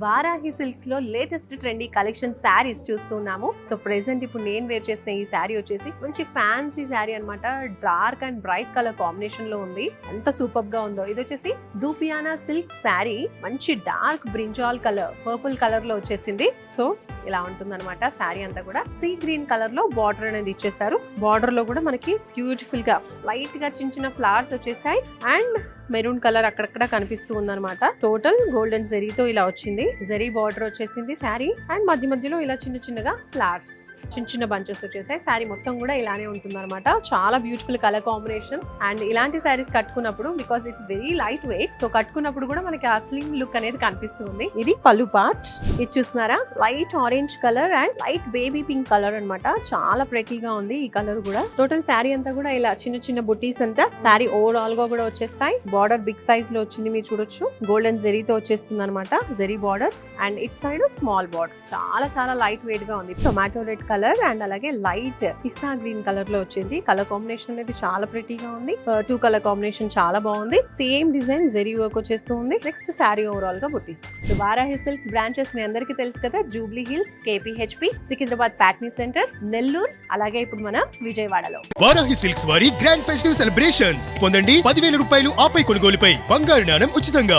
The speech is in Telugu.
వారాహి సిల్క్స్ లో లేటెస్ట్ ట్రెండీ కలెక్షన్ శారీస్ చూస్తున్నాము. సో ప్రెసెంట్ ఇప్పుడు నేను వేర్ చేసిన ఈ శారీ వచ్చేసి మంచి ఫ్యాన్సీ శారీ అన్నమాట. Dark and bright colour combination లో ఉంది. ఎంత సూపర్ గా ఉందో. ఇది వచ్చేసి దూపియానా సిల్క్ శారీ. మంచి dark brinjal colour, purple colour లో వచ్చేసింది. సో ఇలా ఉంటుందన్నమాట. శారీ అంతా కూడా సీ గ్రీన్ కలర్ లో బార్డర్ అనేది ఇచ్చేసారు. బార్డర్ లో కూడా మనకి బ్యూటిఫుల్ గా లైట్ గా చిన్న చిన్న ఫ్లవర్స్ వచ్చేసాయి అండ్ మెరూన్ కలర్ అక్కడక్కడ కనిపిస్తూ ఉందన్నమాట. టోటల్ గోల్డెన్ జరీతో ఇలా వచ్చింది. జరీ బార్డర్ వచ్చేసింది శారీ అండ్ మధ్య మధ్యలో ఇలా చిన్న చిన్నగా ఫ్లవర్స్, చిన్న చిన్న బంచెస్ వచ్చేసాయి. శారీ మొత్తం కూడా ఇలానే ఉంటుంది అనమాట. చాలా బ్యూటిఫుల్ కలర్ కాంబినేషన్. అండ్ ఇలాంటి శారీస్ కట్టుకున్నప్పుడు because it's very light weight, so కట్టుకున్నప్పుడు కూడా మనకి ఆ స్లిమ్ లుక్ అనేది కనిపిస్తుంది. ఇది పళ్ళు పార్ట్. ఇది చూస్తున్నారా, light orange colour and light baby pink colour అన్నమాట. చాలా ప్రెటీగా ఉంది ఈ కలర్ కూడా. టోటల్ శారీ అంతా కూడా ఇలా చిన్న చిన్న బుటీస్ అంతా శారీ ఓవరాల్ గా కూడా వచ్చేస్తాయి. బార్డర్ బిగ్ సైజ్ లో వచ్చింది, మీరు చూడొచ్చు. గోల్డెన్ జరీతో వచ్చేస్తుంది అనమాట. Zari borders and it side small border. చాలా చాలా లైట్ వెయిట్ గా ఉంది. టొమాటో రెడ్ కలర్ అండ్ అలాగే లైట్ పిస్తా గ్రీన్ కలర్ లో వచ్చింది. కలర్ కాంబినేషన్ అనేది చాలా ప్రెటీగా ఉంది. టూ కలర్ కాంబినేషన్ చాలా బాగుంది. సేమ్ డిజైన్ జరీ వర్క్ వచ్చేస్తూ ఉంది. నెక్స్ట్ శారీ ఓవరాల్ గా బుటీస్. వారాహి సిల్క్స్ బ్రాంచెస్ మీ అందరికీ తెలుసు కదా. జూబ్లీ హిల్స్, కేపీహెచ్పి, సికింద్రాబాద్ ప్యాట్నీ సెంటర్, నెల్లూరు, అలాగే ఇప్పుడు మన విజయవాడలో. వారాహి సిల్క్స్ వారి గ్రాండ్ ఫెస్టివ్ సెలబ్రేషన్స్ పొందండి. 10,000 రూపాయలు ఆపై కొనుగోలుపై బంగారు నాణెం ఉచితంగా.